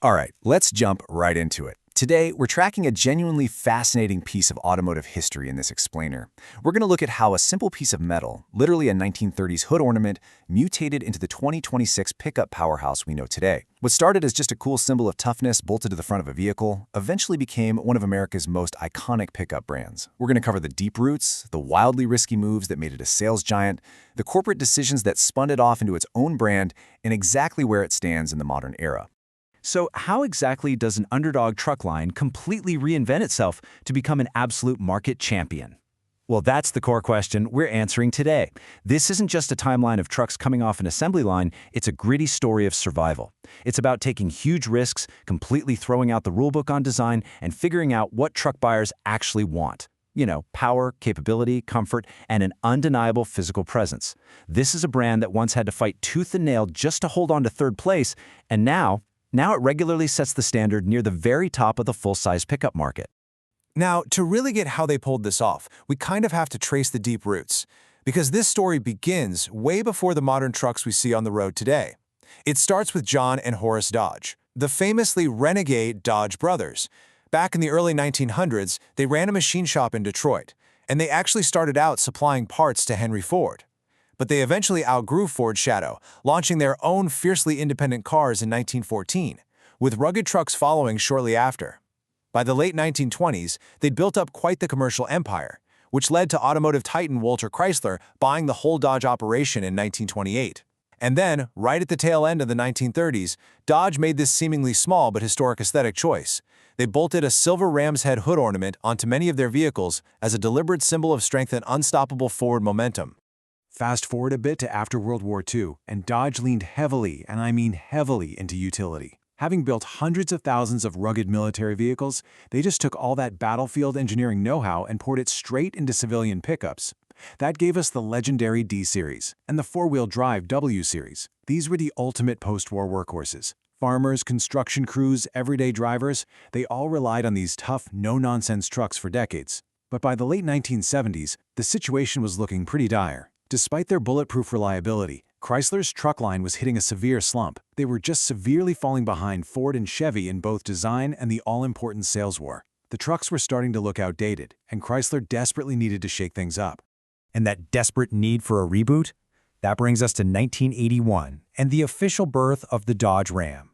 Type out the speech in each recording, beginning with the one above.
All right, let's jump right into it. Today, we're tracking a genuinely fascinating piece of automotive history in this explainer. We're going to look at how a simple piece of metal, literally a 1930s hood ornament, mutated into the 2026 pickup powerhouse we know today. What started as just a cool symbol of toughness bolted to the front of a vehicle eventually became one of America's most iconic pickup brands. We're going to cover the deep roots, the wildly risky moves that made it a sales giant, the corporate decisions that spun it off into its own brand, and exactly where it stands in the modern era. So how exactly does an underdog truck line completely reinvent itself to become an absolute market champion? Well, that's the core question we're answering today. This isn't just a timeline of trucks coming off an assembly line, it's a gritty story of survival. It's about taking huge risks, completely throwing out the rulebook on design, and figuring out what truck buyers actually want. You know, power, capability, comfort, and an undeniable physical presence. This is a brand that once had to fight tooth and nail just to hold on to third place, and now it regularly sets the standard near the very top of the full-size pickup market. Now, to really get how they pulled this off, we kind of have to trace the deep roots, because this story begins way before the modern trucks we see on the road today. It starts with John and Horace Dodge, the famously renegade Dodge brothers. Back in the early 1900s, they ran a machine shop in Detroit, and they actually started out supplying parts to Henry Ford. But they eventually outgrew Ford's shadow, launching their own fiercely independent cars in 1914, with rugged trucks following shortly after. By the late 1920s, they'd built up quite the commercial empire, which led to automotive titan Walter Chrysler buying the whole Dodge operation in 1928. And then, right at the tail end of the 1930s, Dodge made this seemingly small but historic aesthetic choice. They bolted a silver ram's head hood ornament onto many of their vehicles as a deliberate symbol of strength and unstoppable forward momentum. Fast forward a bit to after World War II, and Dodge leaned heavily, and I mean heavily, into utility. Having built hundreds of thousands of rugged military vehicles, they just took all that battlefield engineering know-how and poured it straight into civilian pickups. That gave us the legendary D-Series and the four-wheel drive W-Series. These were the ultimate post-war workhorses. Farmers, construction crews, everyday drivers, they all relied on these tough, no-nonsense trucks for decades. But by the late 1970s, the situation was looking pretty dire. Despite their bulletproof reliability, Chrysler's truck line was hitting a severe slump. They were just severely falling behind Ford and Chevy in both design and the all-important sales war. The trucks were starting to look outdated, and Chrysler desperately needed to shake things up. And that desperate need for a reboot? That brings us to 1981 and the official birth of the Dodge Ram.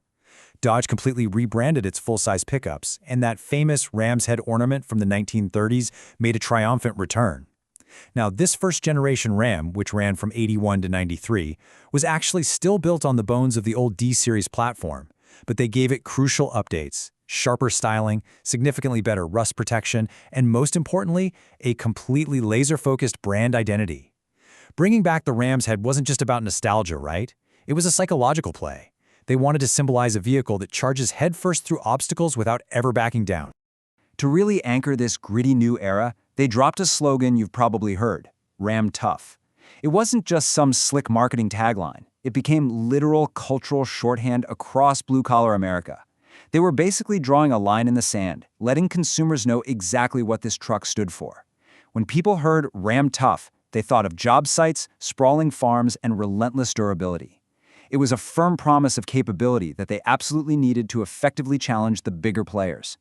Dodge completely rebranded its full-size pickups, and that famous ram's head ornament from the 1930s made a triumphant return. Now, this first-generation Ram, which ran from 81 to 93, was actually still built on the bones of the old D-Series platform, but they gave it crucial updates, sharper styling, significantly better rust protection, and most importantly, a completely laser-focused brand identity. Bringing back the Ram's head wasn't just about nostalgia, right? It was a psychological play. They wanted to symbolize a vehicle that charges headfirst through obstacles without ever backing down. To really anchor this gritty new era, they dropped a slogan you've probably heard, Ram Tough. It wasn't just some slick marketing tagline. It became literal cultural shorthand across blue-collar America. They were basically drawing a line in the sand, letting consumers know exactly what this truck stood for. When people heard Ram Tough, they thought of job sites, sprawling farms, and relentless durability. It was a firm promise of capability that they absolutely needed to effectively challenge the bigger players.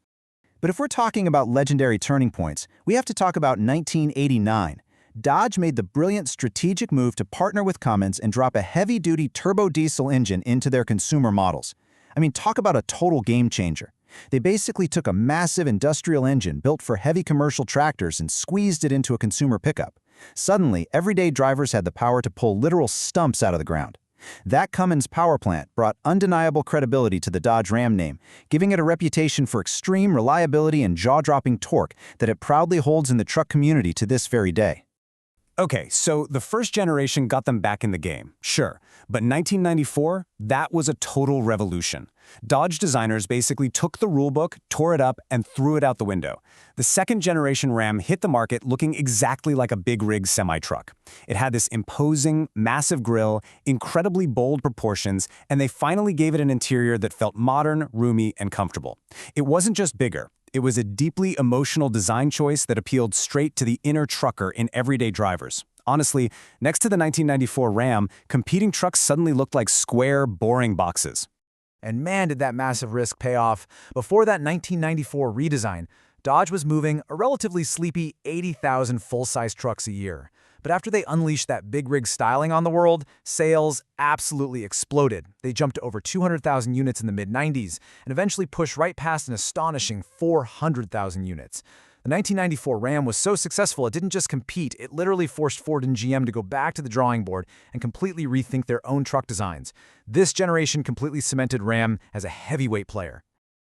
But if we're talking about legendary turning points, we have to talk about 1989. Dodge made the brilliant strategic move to partner with Cummins and drop a heavy-duty turbo diesel engine into their consumer models. I mean, talk about a total game changer. They basically took a massive industrial engine built for heavy commercial tractors and squeezed it into a consumer pickup. Suddenly, everyday drivers had the power to pull literal stumps out of the ground. That Cummins power plant brought undeniable credibility to the Dodge Ram name, giving it a reputation for extreme reliability and jaw-dropping torque that it proudly holds in the truck community to this very day. Okay, so the first generation got them back in the game, sure. But 1994, that was a total revolution. Dodge designers basically took the rulebook, tore it up, and threw it out the window. The second generation Ram hit the market looking exactly like a big rig semi-truck. It had this imposing, massive grille, incredibly bold proportions, and they finally gave it an interior that felt modern, roomy, and comfortable. It wasn't just bigger. It was a deeply emotional design choice that appealed straight to the inner trucker in everyday drivers. Honestly, next to the 1994 Ram, competing trucks suddenly looked like square, boring boxes. And man, did that massive risk pay off. Before that 1994 redesign, Dodge was moving a relatively sleepy 80,000 full-size trucks a year. But after they unleashed that big rig styling on the world, sales absolutely exploded. They jumped to over 200,000 units in the mid-90s and eventually pushed right past an astonishing 400,000 units. The 1994 Ram was so successful it didn't just compete, it literally forced Ford and GM to go back to the drawing board and completely rethink their own truck designs. This generation completely cemented Ram as a heavyweight player.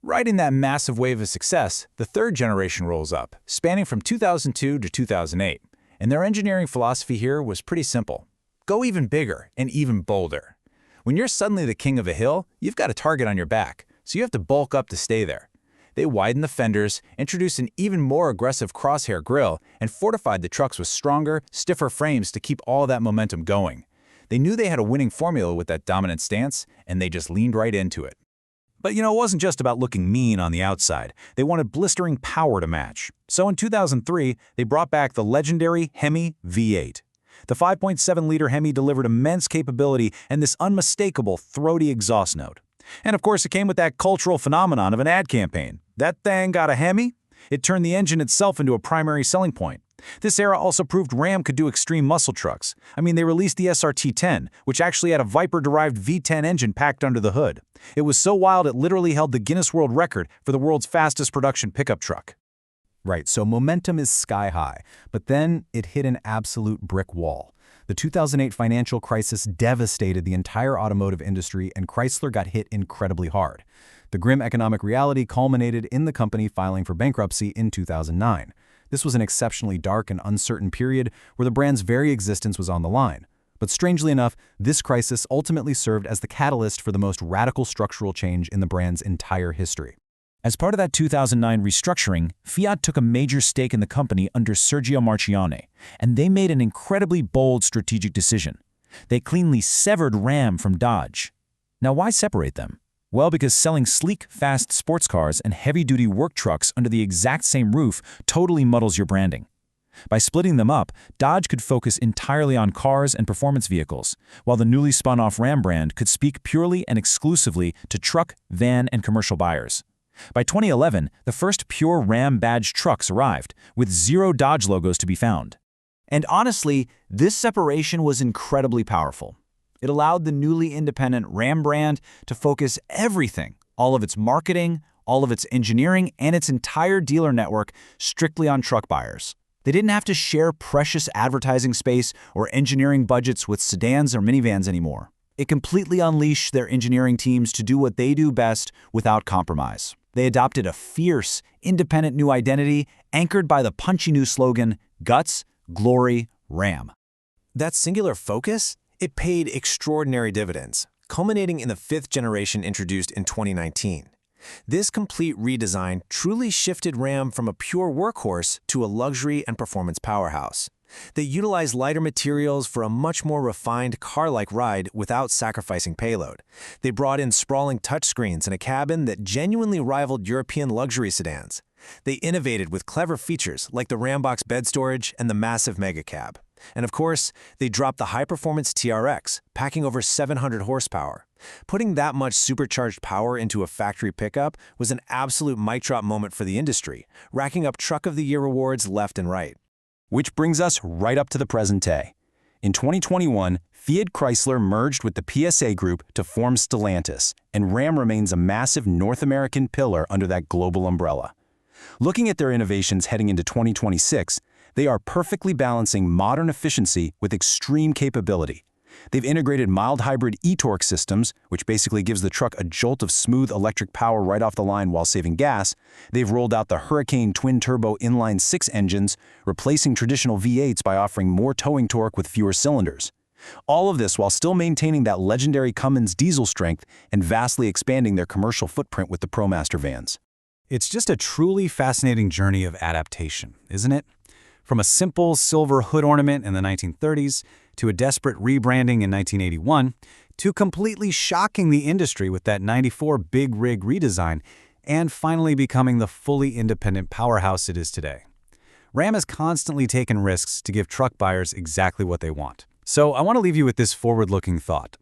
Riding that massive wave of success, the third generation rolls up, spanning from 2002 to 2008. And their engineering philosophy here was pretty simple. Go even bigger and even bolder. When you're suddenly the king of a hill, you've got a target on your back, so you have to bulk up to stay there. They widened the fenders, introduced an even more aggressive crosshair grille, and fortified the trucks with stronger, stiffer frames to keep all that momentum going. They knew they had a winning formula with that dominant stance, and they just leaned right into it. But it wasn't just about looking mean on the outside. They wanted blistering power to match. So in 2003, they brought back the legendary Hemi V8. The 5.7-liter Hemi delivered immense capability and this unmistakable, throaty exhaust note. And of course, it came with that cultural phenomenon of an ad campaign. That thing got a Hemi? It turned the engine itself into a primary selling point. This era also proved Ram could do extreme muscle trucks. They released the SRT-10, which actually had a Viper-derived V10 engine packed under the hood. It was so wild it literally held the Guinness World Record for the world's fastest production pickup truck. Right, so momentum is sky high, but then it hit an absolute brick wall. The 2008 financial crisis devastated the entire automotive industry, and Chrysler got hit incredibly hard. The grim economic reality culminated in the company filing for bankruptcy in 2009. This was an exceptionally dark and uncertain period where the brand's very existence was on the line. But strangely enough, this crisis ultimately served as the catalyst for the most radical structural change in the brand's entire history. As part of that 2009 restructuring, Fiat took a major stake in the company under Sergio Marchionne, and they made an incredibly bold strategic decision. They cleanly severed Ram from Dodge. Now, why separate them? Well, because selling sleek, fast sports cars and heavy-duty work trucks under the exact same roof totally muddles your branding. By splitting them up, Dodge could focus entirely on cars and performance vehicles, while the newly spun-off Ram brand could speak purely and exclusively to truck, van, and commercial buyers. By 2011, the first pure Ram badge trucks arrived, with 0 Dodge logos to be found. And honestly, this separation was incredibly powerful. It allowed the newly independent Ram brand to focus everything, all of its marketing, all of its engineering, and its entire dealer network strictly on truck buyers. They didn't have to share precious advertising space or engineering budgets with sedans or minivans anymore. It completely unleashed their engineering teams to do what they do best without compromise. They adopted a fierce, independent new identity anchored by the punchy new slogan, Guts, Glory, Ram. That singular focus? It paid extraordinary dividends, culminating in the 5th generation introduced in 2019. This complete redesign truly shifted Ram from a pure workhorse to a luxury and performance powerhouse. They utilized lighter materials for a much more refined car-like ride without sacrificing payload. They brought in sprawling touchscreens and a cabin that genuinely rivaled European luxury sedans. They innovated with clever features like the Rambox bed storage and the massive mega cab. And of course, they dropped the high-performance TRX, packing over 700 horsepower. Putting that much supercharged power into a factory pickup was an absolute mic drop moment for the industry, racking up Truck of the Year awards left and right. Which brings us right up to the present day. In 2021, Fiat Chrysler merged with the PSA Group to form Stellantis, and Ram remains a massive North American pillar under that global umbrella. Looking at their innovations heading into 2026, they are perfectly balancing modern efficiency with extreme capability. They've integrated mild hybrid e-torque systems, which basically gives the truck a jolt of smooth electric power right off the line while saving gas. They've rolled out the Hurricane twin-turbo inline-6 engines, replacing traditional V8s by offering more towing torque with fewer cylinders. All of this while still maintaining that legendary Cummins diesel strength and vastly expanding their commercial footprint with the ProMaster vans. It's just a truly fascinating journey of adaptation, isn't it? From a simple silver hood ornament in the 1930s, to a desperate rebranding in 1981, to completely shocking the industry with that 94 big rig redesign, and finally becoming the fully independent powerhouse it is today. Ram has constantly taken risks to give truck buyers exactly what they want. So I want to leave you with this forward-looking thought.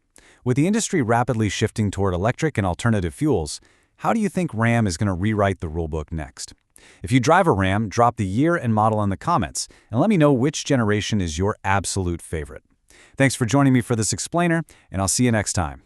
With the industry rapidly shifting toward electric and alternative fuels, how do you think Ram is going to rewrite the rulebook next? If you drive a Ram, drop the year and model in the comments, and let me know which generation is your absolute favorite. Thanks for joining me for this explainer, and I'll see you next time.